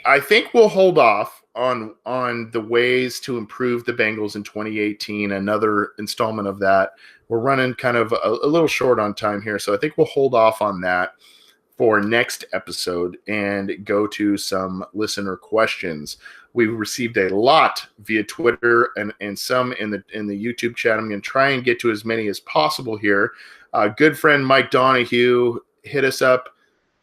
I think we'll hold off on the ways to improve the Bengals in 2018. Another installment of that. We're running kind of a little short on time here, so I think we'll hold off on that for next episode and go to some listener questions. We received a lot via Twitter and some in the YouTube chat. I'm going to try and get to as many as possible here. Good friend Mike Donahue hit us up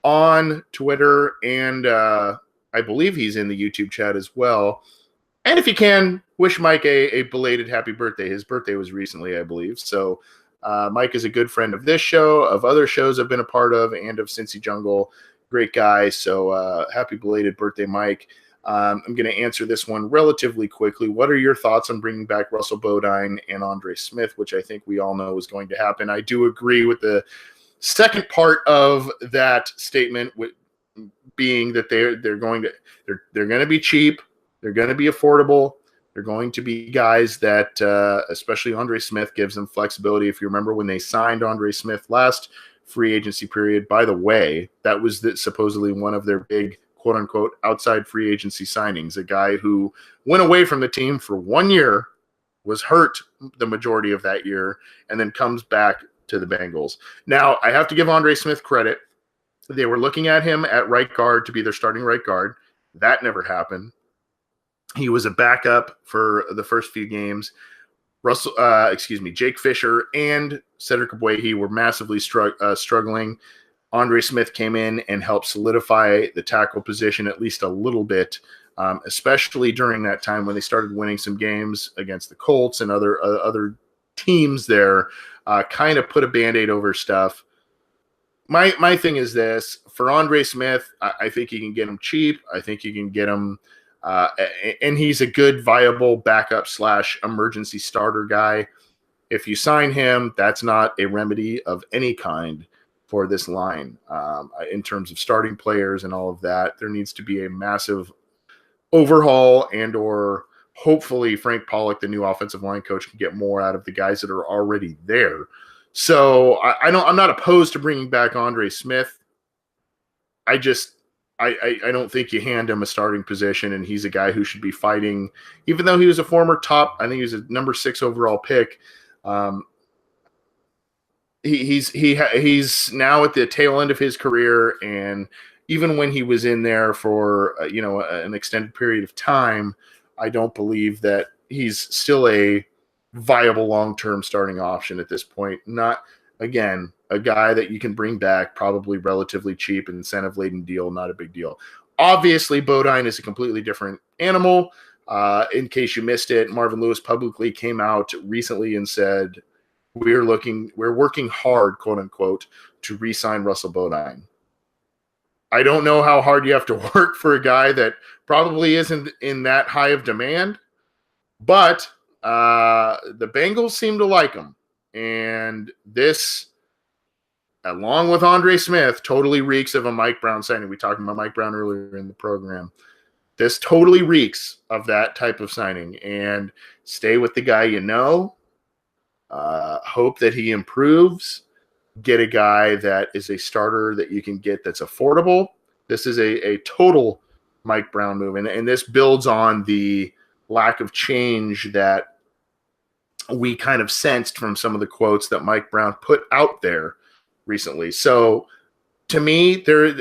on Twitter, and I believe he's in the YouTube chat as well. And if you can, wish Mike a belated happy birthday. His birthday was recently, I believe. So Mike is a good friend of this show, of other shows I've been a part of, and of Cincy Jungle. Great guy. So happy belated birthday, Mike. I'm going to answer this one relatively quickly. What are your thoughts on bringing back Russell Bodine and Andre Smith, which I think we all know is going to happen? I do agree with the second part of that statement, being that they're going to be cheap, they're going to be affordable, they're going to be guys that, especially Andre Smith, gives them flexibility. If you remember when they signed Andre Smith last free agency period, by the way, that was supposedly one of their big quote unquote outside free agency signings. A guy who went away from the team for 1 year, was hurt the majority of that year, and then comes back to the Bengals. Now, I have to give Andre Smith credit. They were looking at him at right guard to be their starting right guard. That never happened. He was a backup for the first few games. Jake Fisher and Cedric Abwehi were massively struggling. Andre Smith came in and helped solidify the tackle position at least a little bit, especially during that time when they started winning some games against the Colts and other teams there. Kind of put a Band-Aid over stuff. My thing is this. For Andre Smith, I think you can get him cheap. I think you can get him, and he's a good, viable backup / emergency starter guy. If you sign him, that's not a remedy of any kind for this line. In terms of starting players and all of that, there needs to be a massive overhaul, and or hopefully Frank Pollock, the new offensive line coach, can get more out of the guys that are already there. So I'm not opposed to bringing back Andre Smith. I don't think you hand him a starting position, and he's a guy who should be fighting, even though he was a former top, I think he was a number 6 overall pick. He's now at the tail end of his career, and even when he was in there for an extended period of time, I don't believe that he's still a viable long-term starting option at this point. Not, again, a guy that you can bring back probably relatively cheap, incentive-laden deal, not a big deal. Obviously, Bodine is a completely different animal. In case you missed it, Marvin Lewis publicly came out recently and said, we're working hard, quote unquote, to re-sign Russell Bodine. I don't know how hard you have to work for a guy that probably isn't in that high of demand, but the Bengals seem to like him. And this, along with Andre Smith, totally reeks of a Mike Brown signing. We talked about Mike Brown earlier in the program. This totally reeks of that type of signing. And stay with the guy you know. Hope that he improves. Get a guy that is a starter that you can get that's affordable. This is a total Mike Brown move. And this builds on the lack of change that we kind of sensed from some of the quotes that Mike Brown put out there recently. So to me, there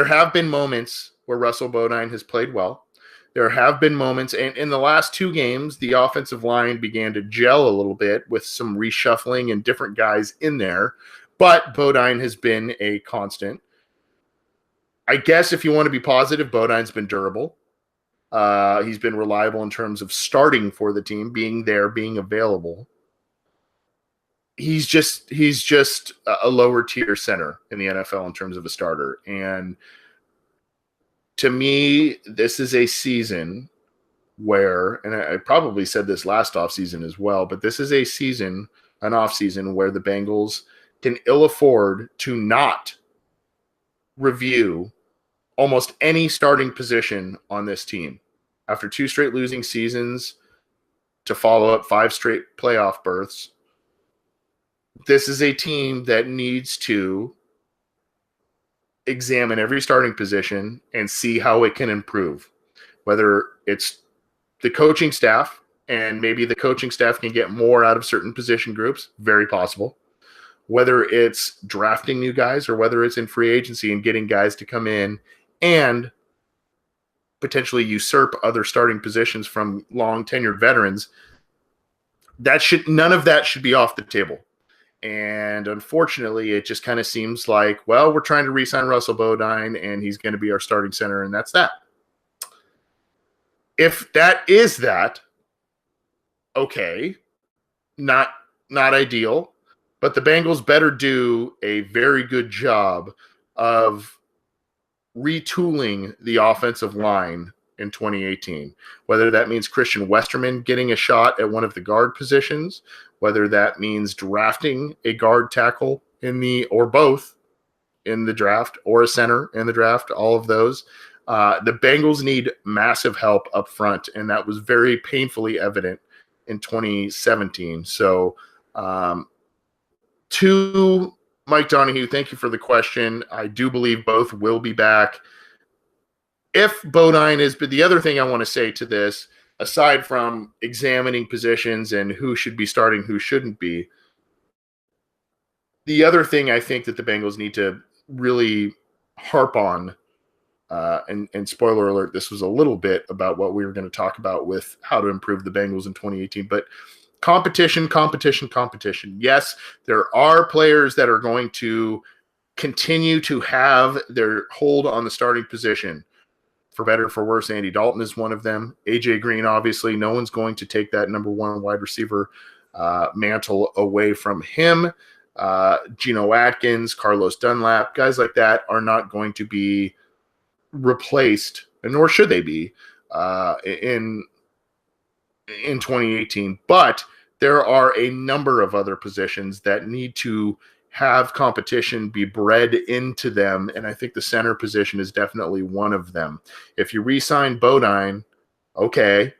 have been moments where Russell Bodine has played well. There have been moments, and in the last 2 games, the offensive line began to gel a little bit with some reshuffling and different guys in there, but Bodine has been a constant. I guess if you want to be positive, Bodine's been durable. He's been reliable in terms of starting for the team, being there, being available. He's just a lower tier center in the NFL in terms of a starter. And to me, this is a season where, and I probably said this last offseason as well, but this is an offseason where the Bengals can ill afford to not review almost any starting position on this team. After 2 straight losing seasons to follow up 5 straight playoff berths, this is a team that needs to examine every starting position and see how it can improve. Whether it's the coaching staff, and maybe the coaching staff can get more out of certain position groups, very possible. Whether it's drafting new guys or whether it's in free agency and getting guys to come in and potentially usurp other starting positions from long tenured veterans, none of that should be off the table. And unfortunately, it just kind of seems like, well, we're trying to re-sign Russell Bodine and he's going to be our starting center, and that's that. If that is that, okay, not ideal, but the Bengals better do a very good job of retooling the offensive line in 2018, whether that means Christian Westerman getting a shot at one of the guard positions, whether that means drafting a guard tackle or both in the draft, or a center in the draft, all of those. The Bengals need massive help up front, and that was very painfully evident in 2017. So, to Mike Donahue, thank you for the question. I do believe both will be back. If Bodine is, but the other thing I want to say to this, aside from examining positions and who should be starting, who shouldn't be, the other thing I think that the Bengals need to really harp on, and spoiler alert, this was a little bit about what we were going to talk about with how to improve the Bengals in 2018, but competition. Yes, there are players that are going to continue to have their hold on the starting position. For better, for worse, Andy Dalton is one of them. AJ Green, obviously, no one's going to take that number one wide receiver mantle away from him. Geno Atkins, Carlos Dunlap, guys like that are not going to be replaced, and nor should they be in 2018. But there are a number of other positions that need to have competition be bred into them, and I think the center position is definitely one of them. If you re-sign Bodine, okay,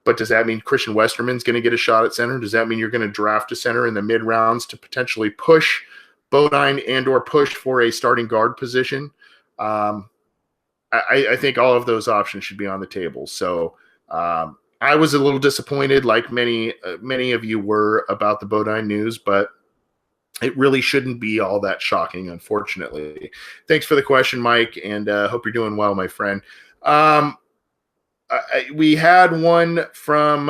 but does that mean Christian Westerman's going to get a shot at center? Does that mean you're going to draft a center in the mid-rounds to potentially push Bodine and or push for a starting guard position? I think all of those options should be on the table. So I was a little disappointed, like many of you were, about the Bodine news, but it really shouldn't be all that shocking, unfortunately. Thanks for the question, Mike, and hope you're doing well, my friend. We had one from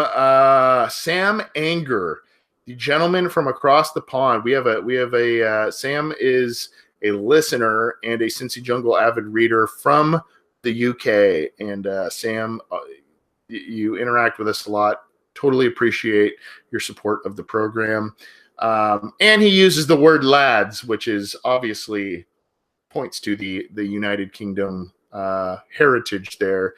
Sam Anger, the gentleman from across the pond. We have a Sam is a listener and a Cincy Jungle avid reader from the UK, and Sam, you interact with us a lot. Totally appreciate your support of the program. And he uses the word lads, which is obviously points to the United Kingdom heritage there.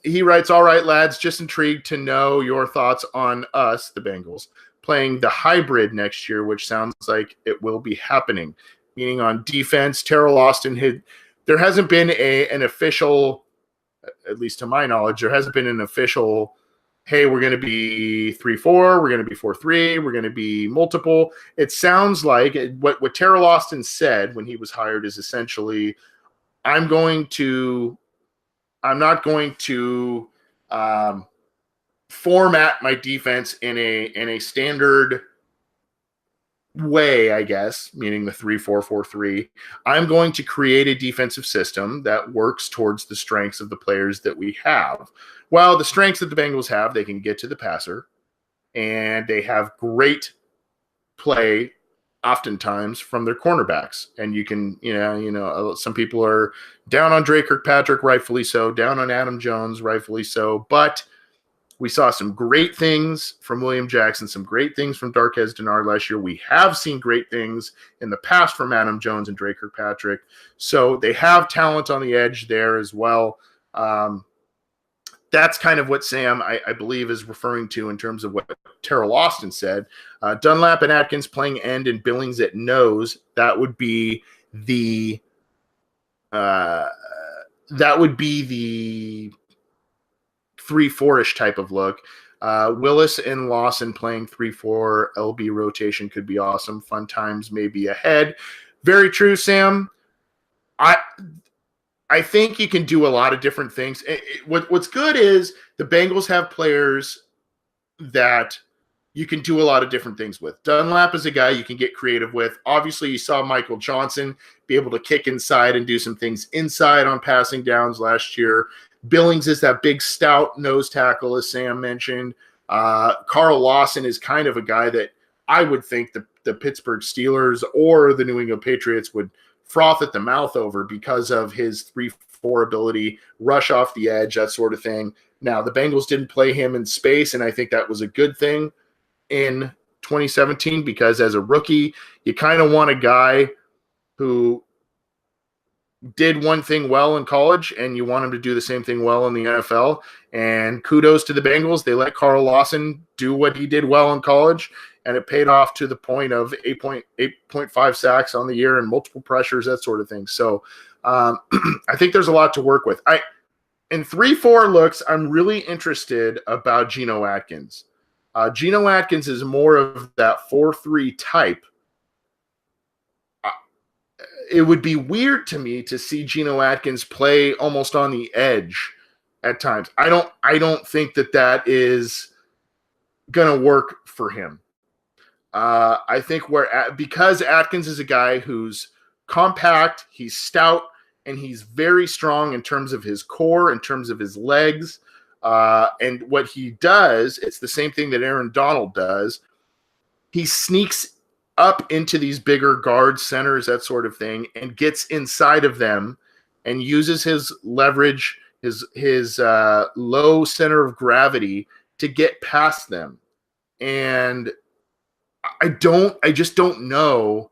He writes, all right, lads, just intrigued to know your thoughts on us, the Bengals, playing the hybrid next year, which sounds like it will be happening. Meaning on defense, Terrell Austin there hasn't been an official, at least to my knowledge, there hasn't been an official, hey, we're going to be 3-4, we're going to be 4-3, we're going to be multiple. It sounds like what Terrell Austin said when he was hired is essentially, I'm not going to format my defense in a standard way, I guess, meaning the 3-4-4-3. I'm going to create a defensive system that works towards the strengths of the players that we have. Well, the strengths that the Bengals have, they can get to the passer, and they have great play oftentimes from their cornerbacks. And you can, some people are down on Drake Kirkpatrick, rightfully so, down on Adam Jones, rightfully so, but we saw some great things from William Jackson, some great things from Darqueze Dennard last year. We have seen great things in the past from Adam Jones and Drake Kirkpatrick. So they have talent on the edge there as well. That's kind of what Sam, I believe, is referring to in terms of what Terrell Austin said. Dunlap and Atkins playing end and Billings at nose. That would be the 3-4-ish type of look. Willis and Lawson playing 3-4 LB rotation could be awesome. Fun times may be ahead. Very true, Sam. I I think you can do a lot of different things. What's good is the Bengals have players that you can do a lot of different things with. Dunlap is a guy you can get creative with. Obviously, you saw Michael Johnson be able to kick inside and do some things inside on passing downs last year. Billings is that big, stout nose tackle, as Sam mentioned. Carl Lawson is kind of a guy that I would think the Pittsburgh Steelers or the New England Patriots would froth at the mouth over because of his 3-4 ability, rush off the edge, that sort of thing. Now, the Bengals didn't play him in space, and I think that was a good thing in 2017 because as a rookie, you kind of want a guy who did one thing well in college and you want him to do the same thing well in the NFL. And kudos to the Bengals. They let Carl Lawson do what he did well in college, and it paid off to the point of 8.5 sacks on the year and multiple pressures, that sort of thing. So I think there's a lot to work with. In 3-4 looks, I'm really interested about Geno Atkins. Geno Atkins is more of that 4-3 type. It would be weird to me to see Geno Atkins play almost on the edge at times. I don't think that is going to work for him. I think because Atkins is a guy who's compact, he's stout, and he's very strong in terms of his core, in terms of his legs. And what he does, it's the same thing that Aaron Donald does. He sneaks up into these bigger guard centers, that sort of thing, and gets inside of them and uses his leverage, his low center of gravity to get past them. And I just don't know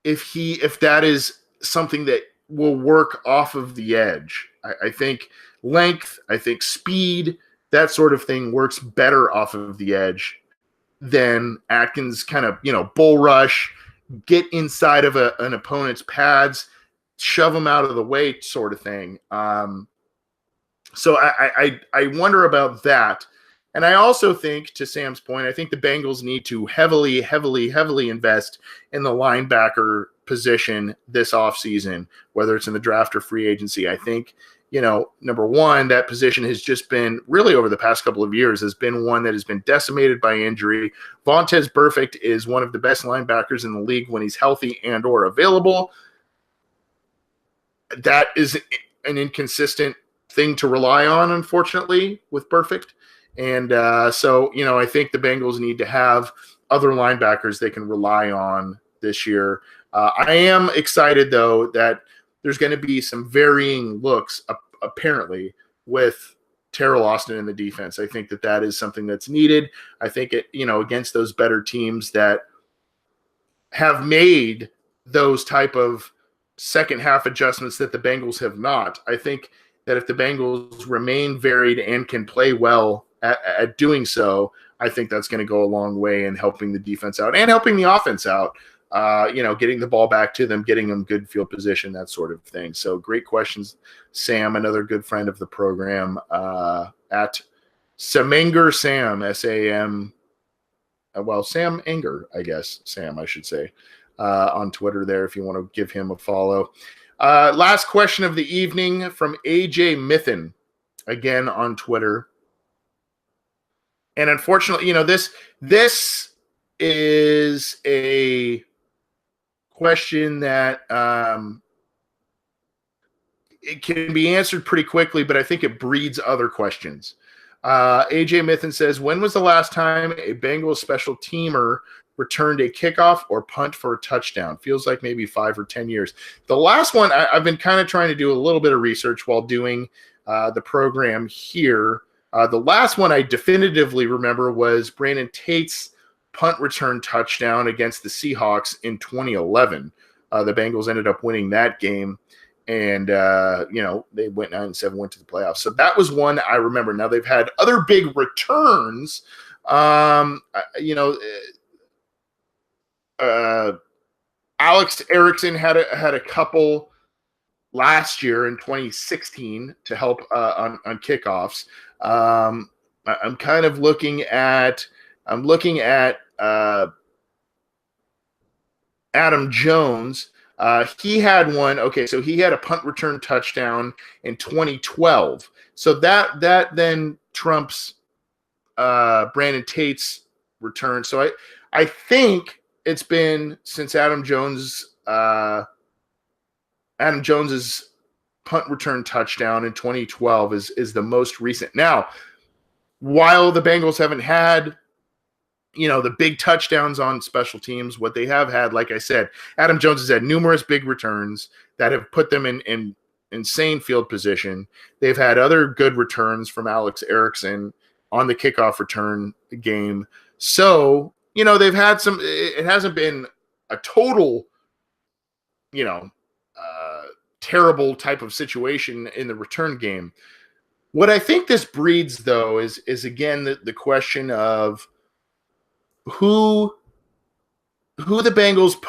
if that is something that will work off of the edge. I think length, I think speed, that sort of thing works better off of the edge than Atkins kind of, bull rush, get inside of an opponent's pads, shove them out of the way sort of thing. So I wonder about that. And I also think, to Sam's point, I think the Bengals need to heavily invest in the linebacker position this offseason, whether it's in the draft or free agency. I think, number one, that position has just been really over the past couple of years has been one that has been decimated by injury. Vontaze Burfict is one of the best linebackers in the league when he's healthy and or available. That is an inconsistent thing to rely on, unfortunately, with Burfict. And so, I think the Bengals need to have other linebackers they can rely on this year. I am excited, though, that there's going to be some varying looks, apparently, with Terrell Austin in the defense. I think that is something that's needed. I think it, against those better teams that have made those type of second half adjustments that the Bengals have not. I think that if the Bengals remain varied and can play well at doing so, I think that's going to go a long way in helping the defense out and helping the offense out. Getting the ball back to them, getting them good field position, that sort of thing. So great questions, Sam, another good friend of the program, at Samanger Sam, S-A-M, Sam Anger, I guess, Sam, I should say, on Twitter there if you want to give him a follow. Last question of the evening from AJ Mithen, again on Twitter. And unfortunately, this is a question that it can be answered pretty quickly, but I think it breeds other questions. AJ Mithen says, when was the last time a Bengals special teamer returned a kickoff or punt for a touchdown? Feels like maybe 5 or 10 years. The last one, I've been kind of trying to do a little bit of research while doing the program here. The last one I definitively remember was Brandon Tate's punt return touchdown against the Seahawks in 2011. The Bengals ended up winning that game, and they went 9-7, went to the playoffs. So that was one I remember. Now they've had other big returns. Alex Erickson had a couple last year in 2016 to help on kickoffs. I'm kind of looking at Adam Jones. He had one. Okay, so he had a punt return touchdown in 2012. So that then trumps Brandon Tate's return. So I think it's been since Adam Jones's punt return touchdown in 2012 is the most recent. Now, while the Bengals haven't had the big touchdowns on special teams, what they have had, like I said, Adam Jones has had numerous big returns that have put them in insane field position. They've had other good returns from Alex Erickson on the kickoff return game. So, they've had some, it hasn't been a total, terrible type of situation in the return game. What I think this breeds, though, is again the question of who the Bengals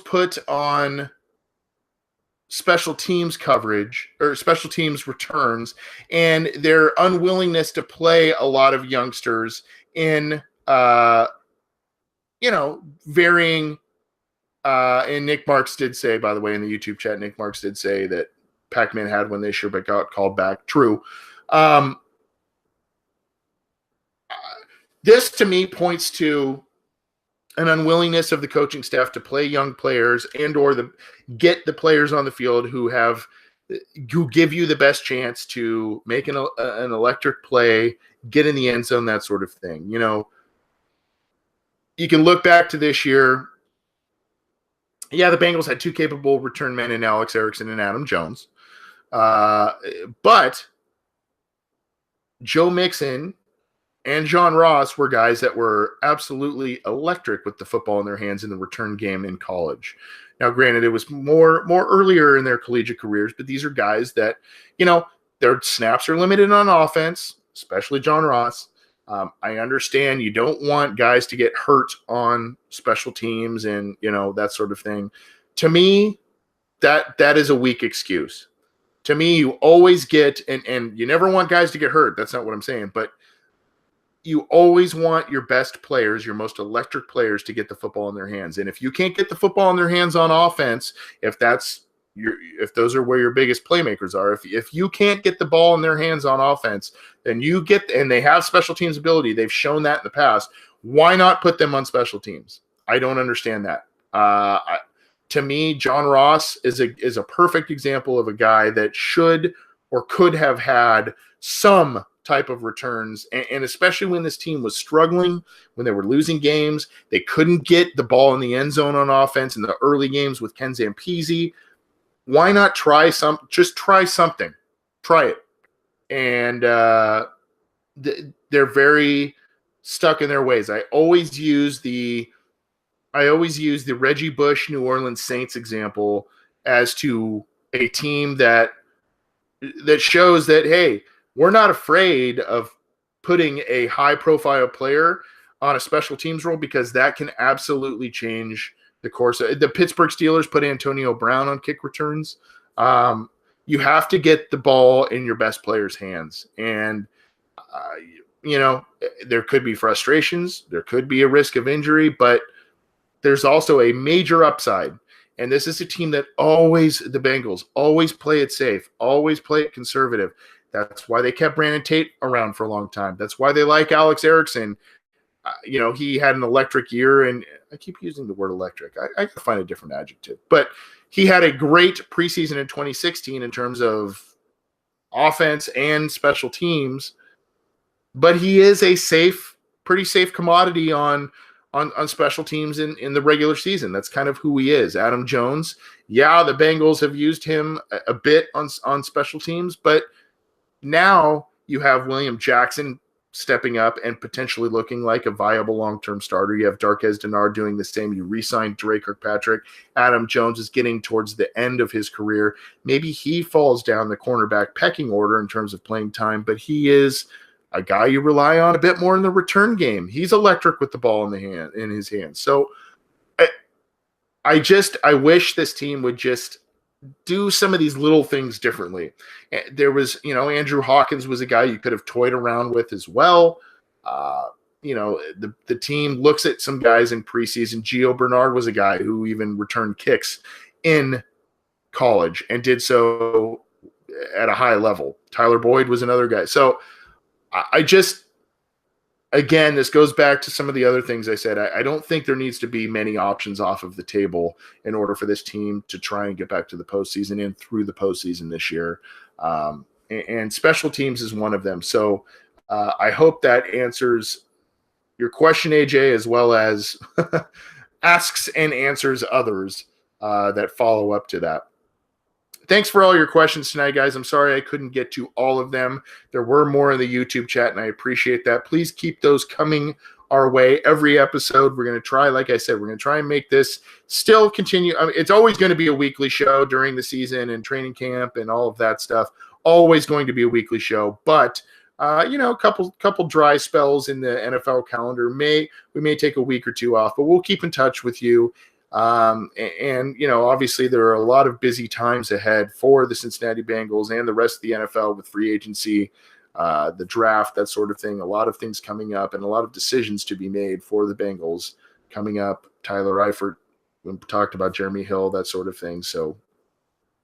put on special teams coverage or special teams returns, and their unwillingness to play a lot of youngsters in varying. And Nick Marks did say, by the way, in the YouTube chat, Nick Marks did say that Pac-Man had one this year but got called back. True. This to me points to an unwillingness of the coaching staff to play young players and/or get the players on the field who give you the best chance to make an electric play, get in the end zone, that sort of thing. You can look back to this year. Yeah, the Bengals had two capable return men in Alex Erickson and Adam Jones. But Joe Mixon and John Ross were guys that were absolutely electric with the football in their hands in the return game in college. Now, granted, it was more earlier in their collegiate careers, but these are guys that, their snaps are limited on offense, especially John Ross. I understand you don't want guys to get hurt on special teams and, that sort of thing. To me, that is a weak excuse. To me, you always get, and you never want guys to get hurt. That's not what I'm saying. But you always want your best players, your most electric players, to get the football in their hands. And if you can't get the football in their hands on offense, if those are where your biggest playmakers are, if you can't get the ball in their hands on offense, then and they have special teams ability. They've shown that in the past. Why not put them on special teams? I don't understand that. To me, John Ross is a perfect example of a guy that should or could have had some type of returns, and especially when this team was struggling, when they were losing games, they couldn't get the ball in the end zone on offense in the early games with Ken Zampese. Why not try something? Try it. And they're very stuck in their ways. I always use the Reggie Bush New Orleans Saints example as to a team that shows that, hey, we're not afraid of putting a high-profile player on a special teams role because that can absolutely change the course. The Pittsburgh Steelers put Antonio Brown on kick returns. You have to get the ball in your best player's hands. And, there could be frustrations. There could be a risk of injury, but there's also a major upside. And this is a team that the Bengals always play it safe, always play it conservative. That's why they kept Brandon Tate around for a long time. That's why they like Alex Erickson. He had an electric year, and I keep using the word electric. I can find a different adjective. But he had a great preseason in 2016 in terms of offense and special teams. But he is a pretty safe commodity on special teams in the regular season. That's kind of who he is. Adam Jones, yeah, the Bengals have used him a bit on special teams, but now you have William Jackson stepping up and potentially looking like a viable long-term starter. You have Darqueze Dennard doing the same. You re-signed Dre Kirkpatrick. Adam Jones is getting towards the end of his career.Maybe he falls down the cornerback pecking order in terms of playing time, but he is a guy you rely on a bit more in the return game. He's electric with the ball in his hands. So I wish this team would just do some of these little things differently. There was, Andrew Hawkins was a guy you could have toyed around with as well. the team looks at some guys in preseason. Gio Bernard was a guy who even returned kicks in college and did so at a high level. Tyler Boyd was another guy. So I just, again, this goes back to some of the other things I said. I don't think there needs to be many options off of the table in order for this team to try and get back to the postseason and through the postseason this year. And special teams is one of them. So I hope that answers your question, AJ, as well as asks and answers others that follow up to that. Thanks for all your questions tonight, guys. I'm sorry I couldn't get to all of them. There were more in the YouTube chat, and I appreciate that. Please keep those coming our way every episode. We're going to try, like I said, we're going to try and make this still continue. I mean, it's always going to be a weekly show during the season and training camp and all of that stuff. Always going to be a weekly show, but a couple dry spells in the NFL calendar. We may take a week or two off, but we'll keep in touch with you. Obviously there are a lot of busy times ahead for the Cincinnati Bengals and the rest of the NFL with free agency, the draft, that sort of thing. A lot of things coming up and a lot of decisions to be made for the Bengals coming up. Tyler Eifert, we talked about Jeremy Hill, that sort of thing. So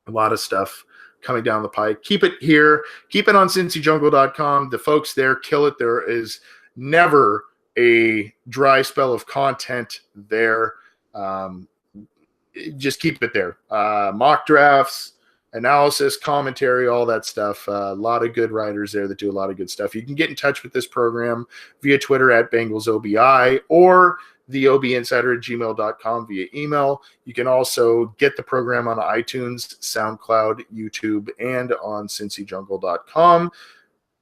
a lot of stuff coming down the pike. Keep it here. Keep it on CincyJungle.com. The folks there kill it. There is never a dry spell of content there. Just keep it there. Mock drafts, analysis, commentary, all that stuff. A lot of good writers there that do a lot of good stuff. You can get in touch with this program via Twitter at BengalsOBI or theobinsider@gmail.com via email. You can also get the program on iTunes, SoundCloud, YouTube, and on CincyJungle.com.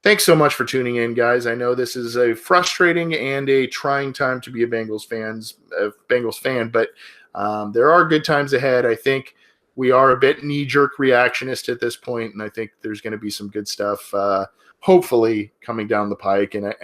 Thanks so much for tuning in, guys. I know this is a frustrating and a trying time to be a Bengals fan, but there are good times ahead. I think we are a bit knee-jerk reactionist at this point, and I think there's going to be some good stuff, hopefully, coming down the pike. And,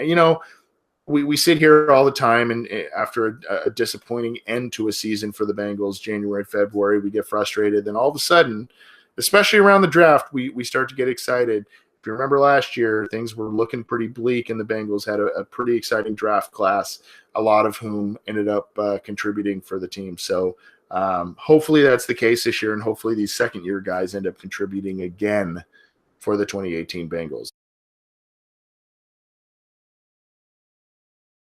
we sit here all the time, and after a disappointing end to a season for the Bengals, January, February, we get frustrated. Then all of a sudden, especially around the draft, we start to get excited. If you remember last year, things were looking pretty bleak, and the Bengals had a pretty exciting draft class, a lot of whom ended up contributing for the team. So hopefully that's the case this year, and hopefully these second-year guys end up contributing again for the 2018 Bengals.